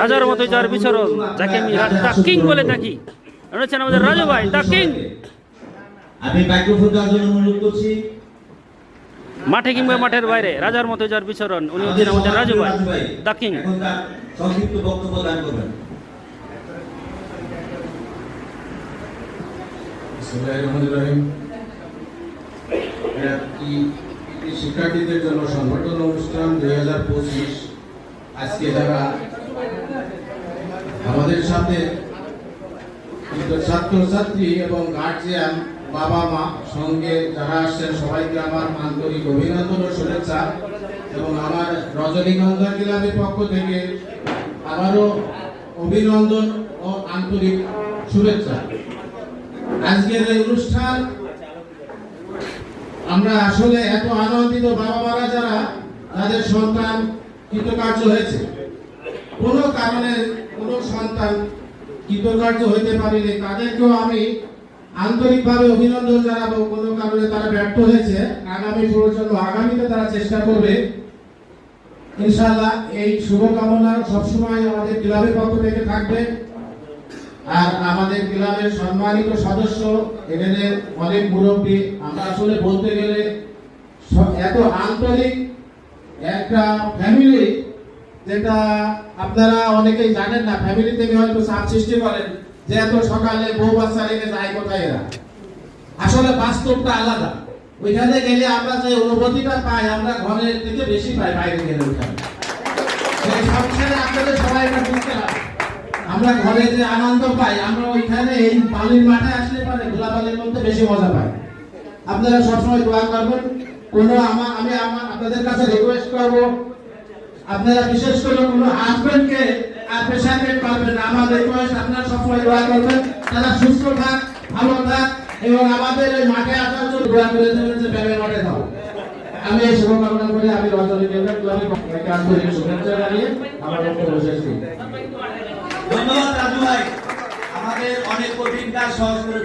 রাজার মতো যার বিচরণ, যাকে আমি দ্য কিং বলে থাকি, রয়েছেন আমাদের রাজু ভাই দ্য কিং। আমি মাইক্রোফোন দেওয়ার জন্য অনুরোধ করছি। মাঠে কিংবা মাঠের বাইরে রাজার মতো যার বিচরণ, উনি হচ্ছেন আমাদের রাজু ভাই দ্য কিং। এখন তার সংক্ষিপ্ত বক্তব্য দান করবেন। শিক্ষার্থীদের জন্য সংগঠন অনুষ্ঠান 2025 আজকে যারা আমাদের সাথে ছাত্রছাত্রী এবং গার্জিয়ান, বাবা মা সঙ্গে যারা আসছেন সবাইকে আমার আন্তরিক অভিনন্দন ও শুভেচ্ছা, এবং আমার রজনীগন্ধা ক্লাবের পক্ষ থেকে আবারও অভিনন্দন ও আন্তরিক শুভেচ্ছা। আজকের এই অনুষ্ঠান আমরা আসলে এত আনন্দিত, বাবা মারা যারা তাদের সন্তান কৃতকার্য হয়েছে, কোনো কারণে কোনো সন্তান কৃতকার্য হইতে পারেনি, তাদেরকেও আমি আন্তরিকভাবে অভিনন্দন জানাবো। কোনো কারণে তারা ব্যর্থ হয়েছে, আগামী প্রজন্ম আগামীতে তারা চেষ্টা করবে ইনশাআল্লাহ। এই শুভকামনা সবসময় আমাদের ক্লাবের পক্ষ থেকে থাকবে। আর আমাদের ক্লাবের সম্মানিত সদস্য, এখানে অনেক মুরব্বী, আমরা আসলে বলতে গেলে এত আন্তরিক একটা ফ্যামিলি, যেটা আপনারা অনেকেই জানেন না। ফ্যামিলি থেকে হয়তো চাপ সৃষ্টি করেন যে এত সকালে বউ বাচ্চা রেখে যায় কোথায় এরা। আসলে বাস্তবটা আলাদা। ওইখানে গেলে আমরা যে অনুভূতিটা পাই, আমরা ঘরের থেকে বেশি পাই বাইরে গেলে। ওইখানে সেই সংসারে আপনাদের সবাই এটা বুঝতে হবে। আমরা ঘরে যে আনন্দ পাই, আমরা ওইখানে এই বালির মাঠে আসলে পারে গোলাবালির মধ্যে বেশি মজা পাই। আপনারা সবসময় দোয়া করবেন। আমি আপনাদের কাছে রিকোয়েস্ট করব, আপনারা বিশেষ করে কোনো হাজবেন্ডকে আর পেশাকে পারবেন না। আমার রিকোয়েস্ট, আপনারা সবসময় দোয়া করবেন তারা সুস্থ থাক, ভালো থাক, এবং আমাদের এই মাঠে আসার জন্য দোয়া করে দেবেন যে ব্যায়ামের মাঠে যাও। আমি এই শুভকামনা করে আমি রজনীগন্ধা ক্লাবের আন্তরিক শুভেচ্ছা জানিয়ে আমার বক্তব্য শেষ করি। ধন্যবাদ রাজু ভাই, আমাদের অনেক কঠিন কাজ সহজ করে